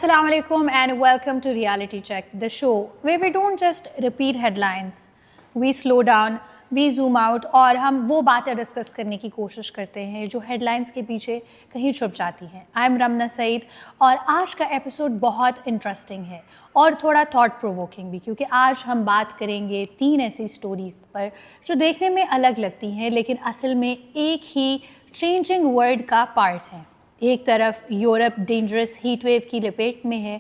Assalamu alaikum and welcome to Reality Check, the show where we don't just repeat headlines, we slow down, we zoom out اور ہم وہ باتیں discuss کرنے کی کوشش کرتے ہیں جو ہیڈ لائنس کے پیچھے کہیں چھپ جاتی ہیں. آئی ایم رمنا سعید اور آج کا ایپیسوڈ بہت انٹرسٹنگ ہے اور تھوڑا تھاٹ پرووکنگ بھی، کیونکہ آج ہم بات کریں گے 3 ایسی سٹوریز پر جو دیکھنے میں الگ لگتی ہیں لیکن اصل میں ایک ہی چینجنگ ورلڈ کا پارٹ ہیں. ایک طرف یورپ ڈینجرس ہیٹ ویو کی لپیٹ میں ہے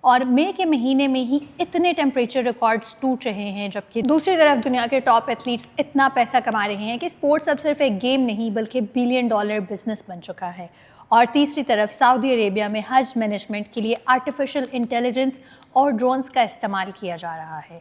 اور مئی کے مہینے میں ہی اتنے ٹیمپریچر ریکارڈز ٹوٹ رہے ہیں، جبکہ دوسری طرف دنیا کے ٹاپ ایتھلیٹس اتنا پیسہ کما رہے ہیں کہ اسپورٹس اب صرف ایک گیم نہیں بلکہ $1 بلین بزنس بن چکا ہے. اور تیسری طرف سعودی عربیہ میں حج مینجمنٹ کے لیے آرٹیفیشل انٹیلیجنس اور ڈرونز کا استعمال کیا جا رہا ہے.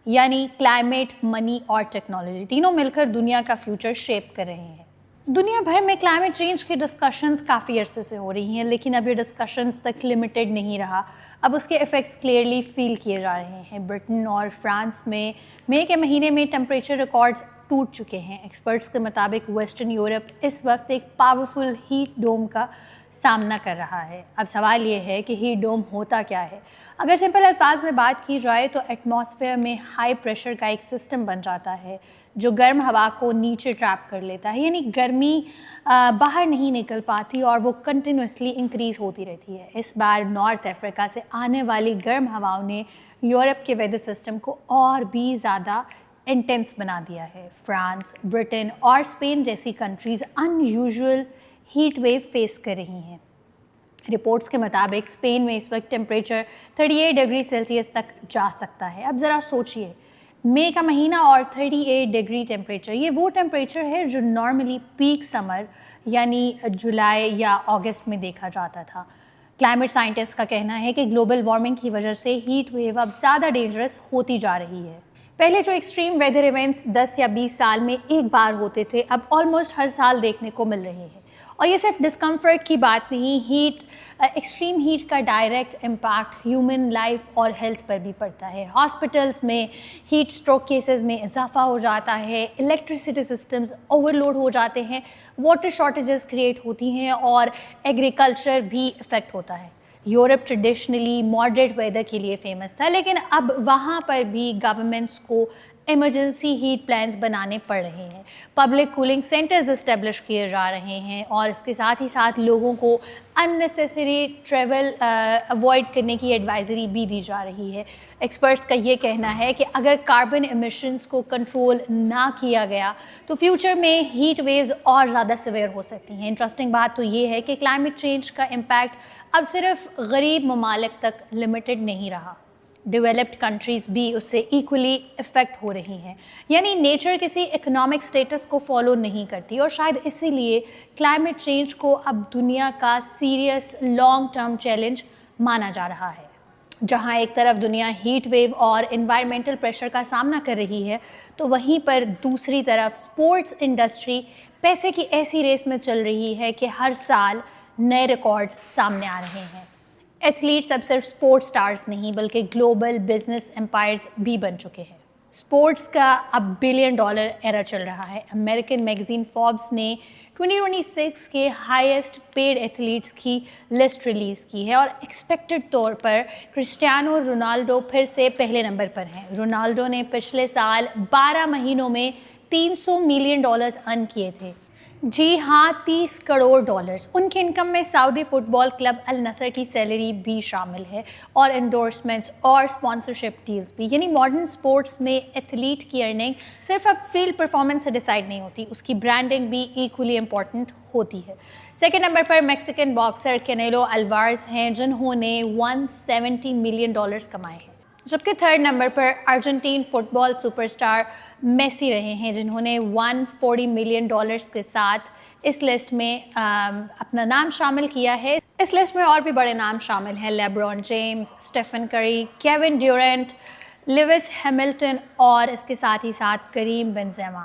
یعنی کلائمیٹ، منی اور ٹیکنالوجی تینوں مل کر دنیا کا فیوچر شیپ کر رہے ہیں. دنیا بھر میں کلائمیٹ چینج کی ڈسکشنز کافی عرصے سے ہو رہی ہیں، لیکن اب یہ ڈسکشنز تک لمیٹڈ نہیں رہا. اب اس کے ایفیکٹس کلیئرلی فیل کیے جا رہے ہیں. برٹن اور فرانس میں مئی کے مہینے میں ٹیمپریچر ریکارڈز ٹوٹ چکے ہیں. ایکسپرٹس کے مطابق ویسٹرن یورپ اس وقت ایک پاورفل ہیٹ ڈوم کا سامنا کر رہا ہے. اب سوال یہ ہے کہ ہیٹ ڈوم ہوتا کیا ہے؟ اگر سمپل الفاظ میں بات کی جائے تو ایٹماسفیئر میں ہائی پریشر کا ایک سسٹم بن جاتا ہے جو گرم ہوا کو نیچے ٹریپ کر لیتا ہے. یعنی گرمی باہر نہیں نکل پاتی اور وہ کنٹینیوسلی انکریز ہوتی رہتی ہے. اس بار نارتھ افریقہ سے آنے والی گرم ہواؤں نے یورپ کے ویدر سسٹم کو اور بھی زیادہ انٹینس بنا دیا ہے. فرانس، برٹن اور اسپین جیسی countries unusual heat wave face کر رہی ہیں. رپورٹس کے مطابق اسپین میں اس وقت ٹیمپریچر 38 ڈگری سیلسیس تک جا سکتا ہے. اب ذرا سوچئے، مئی کا مہینہ اور 38 ڈگری ٹیمپریچر، یہ وہ ٹیمپریچر ہے جو نارملی پیک سمر یعنی جولائی یا اگست میں دیکھا جاتا تھا. کلائمیٹ سائنٹسٹ کا کہنا ہے کہ گلوبل وارمنگ کی وجہ سے ہیٹ ویو اب زیادہ ڈینجرس ہوتی جا رہی ہے. پہلے جو ایکسٹریم ویدر ایونٹس 10 یا 20 سال میں ایک بار ہوتے تھے اب آلموسٹ ہر سال دیکھنے کو مل رہے ہیں. اور یہ صرف ڈسکمفرٹ کی بات نہیں، ایکسٹریم ہیٹ کا ڈائریکٹ امپیکٹ ہیومن لائف اور ہیلتھ پر بھی پڑتا ہے. ہاسپٹلز میں ہیٹ اسٹروک کیسز میں اضافہ ہو جاتا ہے، الیکٹریسٹی سسٹمز اوور لوڈ ہو جاتے ہیں، واٹر شارٹیجز کریٹ ہوتی ہیں اور ایگریکلچر بھی افیکٹ ہوتا ہے. یورپ ٹریڈیشنلی ماڈریٹ ویدر کے لیے فیمس تھا، لیکن اب وہاں پر بھی گورنمنٹس کو ایمرجنسی ہیٹ پلانز بنانے پڑ رہے ہیں. پبلک کولنگ سینٹرز اسٹیبلش کیے جا رہے ہیں اور اس کے ساتھ ہی ساتھ لوگوں کو اننیسیسری ٹریول اوائڈ کرنے کی ایڈوائزری بھی دی جا رہی ہے. ایکسپرٹس کا یہ کہنا ہے کہ اگر کاربن ایمیشنز کو کنٹرول نہ کیا گیا تو فیوچر میں ہیٹ ویوز اور زیادہ سیویئر ہو سکتی ہیں. انٹرسٹنگ بات تو یہ ہے کہ کلائمیٹ چینج کا امپیکٹ اب صرف غریب ممالک تک لمیٹڈ نہیں رہا، ڈیولپڈ کنٹریز بھی اس سے ایکولی افیکٹ ہو رہی ہیں. یعنی نیچر کسی اکنامک سٹیٹس کو فالو نہیں کرتی اور شاید اسی لیے کلائمیٹ چینج کو اب دنیا کا سیریس لانگ ٹرم چیلنج مانا جا رہا ہے. جہاں ایک طرف دنیا ہیٹ ویو اور انوائرمنٹل پریشر کا سامنا کر رہی ہے تو وہیں پر دوسری طرف سپورٹس انڈسٹری پیسے کی ایسی ریس میں چل رہی ہے کہ ہر سال نئے ریکارڈز سامنے آ رہے ہیں. ایتھلیٹس اب صرف اسپورٹس سٹارز نہیں بلکہ گلوبل بزنس امپائرز بھی بن چکے ہیں. اسپورٹس کا اب $1 بلین ایرا چل رہا ہے. امریکن میگزین فوربس نے 2026 کے ہائیسٹ پیڈ ایتھلیٹس کی لسٹ ریلیز کی ہے اور ایکسپیکٹڈ طور پر کرسٹیانو رونالڈو پھر سے پہلے نمبر پر ہیں. رونالڈو نے پچھلے سال 12 مہینوں میں $300 ملین ارن کیے تھے. جی ہاں، $30 کروڑ. ان کی انکم میں سعودی فٹ بال کلب النصر کی سیلری بھی شامل ہے اور انڈورسمنٹس اور اسپانسرشپ ڈیلز بھی. یعنی ماڈرن سپورٹس میں ایتھلیٹ کی ارننگ صرف اب فیلڈ پرفارمنس سے ڈیسائیڈ نہیں ہوتی، اس کی برانڈنگ بھی ایکولی امپورٹنٹ ہوتی ہے. سیکنڈ نمبر پر میکسیکن باکسر کینیلو الوارز ہیں جنہوں نے $170 ملین کمائے ہیں. جبکہ تھرڈ نمبر پر ارجنٹین فٹ بال سپر اسٹار میسی رہے ہیں جنہوں نے $140 ملین کے ساتھ اس لسٹ میں اپنا نام شامل کیا ہے. اس لسٹ میں اور بھی بڑے نام شامل ہیں: لیبرون جیمز، اسٹیفن کری، کیون ڈیورنٹ، لیوس ہیملٹن اور اس کے ساتھ ہی ساتھ کریم بنزیما.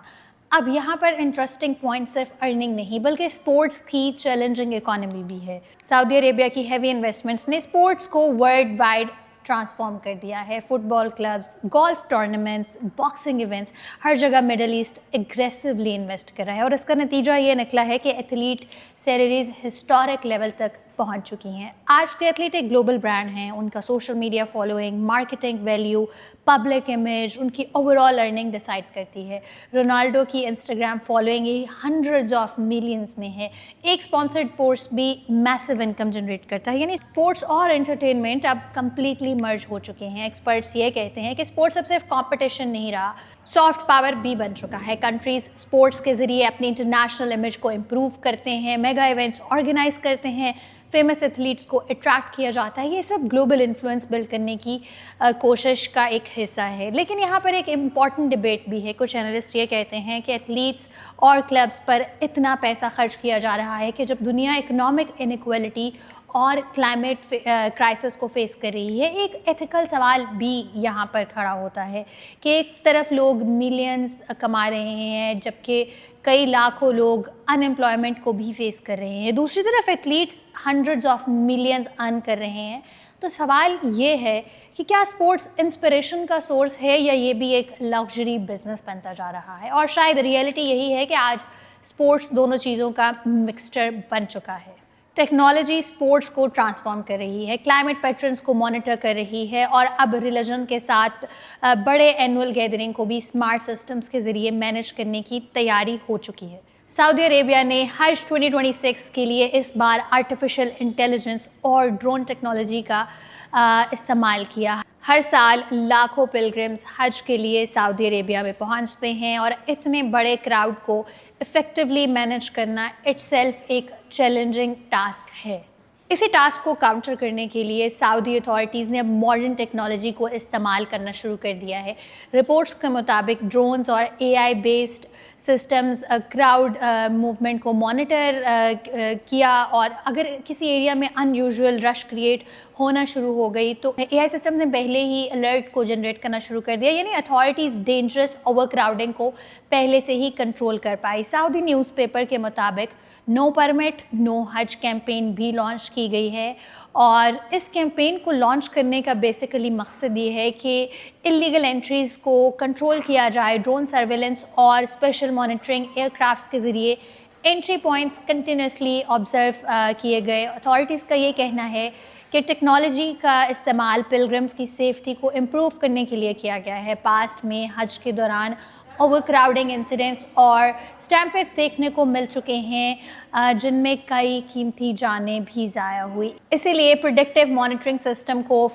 اب یہاں پر انٹرسٹنگ پوائنٹ صرف ارننگ نہیں بلکہ اسپورٹس کی چیلنجنگ اکانومی بھی ہے. سعودی عربیہ کی ہیوی انویسٹمنٹس نے اسپورٹس کو ورلڈ وائڈ ٹرانسفارم کر دیا ہے. Football clubs, golf tournaments, boxing events, ہر جگہ مڈل ایسٹ ایگریسولی انویسٹ کر رہا ہے اور اس کا نتیجہ یہ نکلا ہے کہ ایتھلیٹ سیلریز ہسٹورک لیول تک پہنچ چکی ہیں. آج کے ایتھلیٹ ایک گلوبل برانڈ ہیں. ان کا social media following, marketing value, public image in کی اوور آل ارننگ ڈیسائڈ کرتی ہے. رونالڈو کی Instagram following he hundreds of millions میں ہے. ایک اسپانسرڈ پوسٹ بھی میسو انکم جنریٹ کرتا ہے. یعنی اسپورٹس اور انٹرٹینمنٹ اب کمپلیٹلی مرج ہو چکے ہیں. ایکسپرٹس یہ کہتے ہیں کہ اسپورٹس اب صرف کمپٹیشن نہیں رہا، سافٹ پاور بھی بن چکا ہے. کنٹریز اسپورٹس کے ذریعے اپنی انٹرنیشنل امیج کو امپروو کرتے ہیں، میگا ایونٹس آرگنائز کرتے ہیں، فیمس ایتھلیٹس کو اٹریکٹ کیا جاتا ہے. یہ سب گلوبل انفلوئنس بلڈ کرنے کی کوشش کا ایک حصہ ہے. لیکن یہاں پر ایک امپورٹنٹ ڈبیٹ بھی ہے. کچھ انالسٹ یہ کہتے ہیں کہ ایتھلیٹس اور کلبس پر اتنا پیسہ خرچ کیا جا رہا ہے کہ جب دنیا اکنامک انیکویلٹی اور کلائمیٹ کرائسس کو فیس کر رہی ہے، ایک ایتھیکل سوال بھی یہاں پر کھڑا ہوتا ہے کہ ایک طرف لوگ ملینز کما رہے ہیں جبکہ کئی لاکھوں لوگ ان امپلائمنٹ کو بھی فیس کر رہے ہیں. دوسری طرف ایتھلیٹس ہنڈریڈز آف ملینز ارن کر رہے ہیں. تو سوال یہ ہے کہ کیا اسپورٹس انسپریشن کا سورس ہے یا یہ بھی ایک لگژری بزنس بنتا جا رہا ہے؟ اور شاید ریئلٹی یہی ہے کہ آج اسپورٹس دونوں چیزوں کا مکسچر بن چکا ہے. ٹیکنالوجی اسپورٹس کو ٹرانسفارم کر رہی ہے، کلائمیٹ پیٹرنس کو مانیٹر کر رہی ہے، اور اب ریلیجن کے ساتھ بڑے اینول گیدرنگ کو بھی اسمارٹ سسٹمز کے ذریعے مینیج کرنے کی تیاری ہو چکی ہے. سعودی عربیہ نے حج 2026 کے لیے اس بار آرٹیفیشل انٹیلیجنس اور ڈرون ٹیکنالوجی کا استعمال کیا. ہر سال لاکھوں پلگرمز حج کے لیے سعودی عربیہ میں پہنچتے ہیں، اور اتنے بڑے کراؤڈ کو افیکٹولی مینیج کرنا اٹ سیلف ایک چیلنجنگ ٹاسک ہے. اسی ٹاسک کو کاؤنٹر کرنے کے لیے سعودی اتھارٹیز نے اب ماڈرن ٹیکنالوجی کو استعمال کرنا شروع کر دیا ہے. رپورٹس کے مطابق ڈرونز اور A I based systems crowd movement کو مانیٹر کیا، اور اگر کسی ایریا میں ان یوزول رش کریٹ ہونا شروع ہو گئی تو اے آئی سسٹم نے پہلے ہی الرٹ کو جنریٹ کرنا شروع کر دیا. یعنی اتھارٹیز ڈینجرس اوور کراؤڈنگ کو پہلے سے ہی کنٹرول کر پائی. سعودی نیوز پیپر کے مطابق نو پرمٹ نو حج کیمپین بھی لانچ کی گئی ہے، اور اس کیمپین کو لانچ کرنے کا بیسیکلی مقصد یہ ہے کہ اللیگل انٹریز کو کنٹرول کیا جائے. ڈرون سرویلنس اور اسپیشل مانیٹرنگ ایئر کرافٹس کے ذریعے انٹری پوائنٹس کنٹینیوسلی آبزرو کیے گئے. اتھارٹیز کا یہ کہنا ہے کہ ٹیکنالوجی کا استعمال پلگرمز کی سیفٹی کو امپروو کرنے کے لیے کیا گیا ہے. پاسٹ میں حج کے دوران اوور کراؤڈنگ انسیڈنٹس اور اسٹیمپیڈس دیکھنے کو مل چکے ہیں، جن میں کئی قیمتی جانیں بھی ضائع ہوئی. اسی لیے پریڈکٹیو مانیٹرنگ سسٹم کو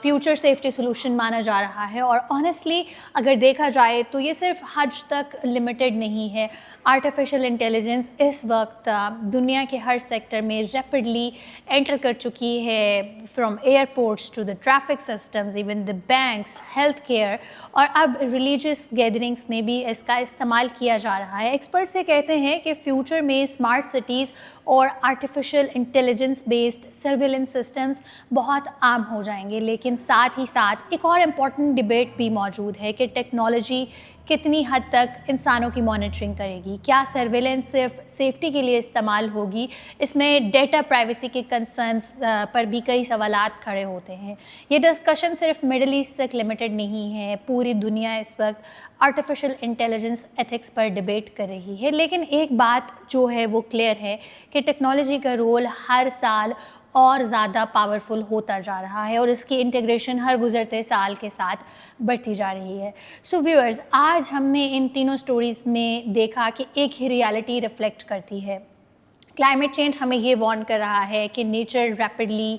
فیوچر سیفٹی سولوشن مانا جا رہا ہے. اور آنیسٹلی اگر دیکھا جائے تو یہ صرف حج تک لمیٹڈ نہیں ہے. آرٹیفیشل انٹیلیجنس اس وقت دنیا کے ہر سیکٹر میں ریپڈلی انٹر کر چکی ہے، from airports to the traffic systems, even the banks, health care, اور اب ریلیجیس گیدرنگس میں بھی اس کا استعمال کیا جا رہا ہے. ایکسپرٹس یہ کہتے ہیں کہ فیوچر میں اسمارٹ سٹیز اور artificial intelligence based surveillance systems بہت عام ہو جائیں گے. لیکن ساتھ ہی ساتھ ایک اور امپورٹنٹ ڈبیٹ بھی موجود ہے کہ ٹیکنالوجی کتنی حد تک انسانوں کی مانیٹرنگ کرے گی. کیا سرویلنس صرف سیفٹی کے لیے استعمال ہوگی؟ اس میں ڈیٹا پرائیویسی کے کنسرنس پر بھی کئی سوالات کھڑے ہوتے ہیں. یہ ڈسکشن صرف مڈل ایسٹ تک لمیٹڈ نہیں ہے، پوری دنیا اس وقت آرٹیفیشل انٹیلیجنس ایتھکس پر ڈبیٹ کر رہی ہے. لیکن ایک بات جو ہے وہ کلیئر ہے کہ ٹیکنالوجی کا رول ہر سال اور زیادہ پاورفل ہوتا جا رہا ہے، اور اس کی انٹیگریشن ہر گزرتے سال کے ساتھ بڑھتی جا رہی ہے. سو ویورز، آج ہم نے ان تینوں سٹوریز میں دیکھا کہ ایک ہی ریالٹی ریفلیکٹ کرتی ہے. کلائمیٹ چینج ہمیں یہ وارن کر رہا ہے کہ نیچر ریپڈلی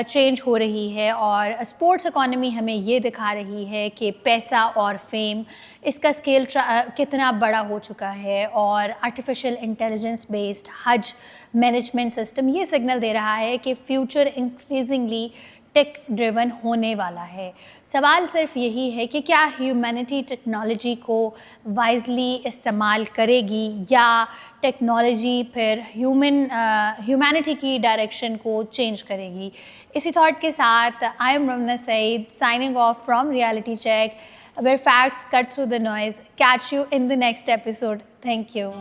چینج ہو رہی ہے، اور اسپورٹس اکانومی ہمیں یہ دکھا رہی ہے کہ پیسہ اور فیم اس کا اسکیل کتنا بڑا ہو چکا ہے. اور آرٹیفیشل انٹیلیجنس بیسڈ حج مینجمنٹ سسٹم یہ سگنل دے رہا ہے کہ فیوچر انکریزنگلی ٹیک ڈریون ہونے والا ہے. سوال صرف یہی ہے کہ کیا ہیومینٹی ٹیکنالوجی کو وائزلی استعمال کرے گی، یا ٹیکنالوجی پھر ہیومینٹی کی ڈائریکشن کو چینج کرے گی. اسی تھاٹ کے ساتھ I am Ramna Saeed signing off from reality check, where facts cut through the noise. Catch you in the next episode. Thank you.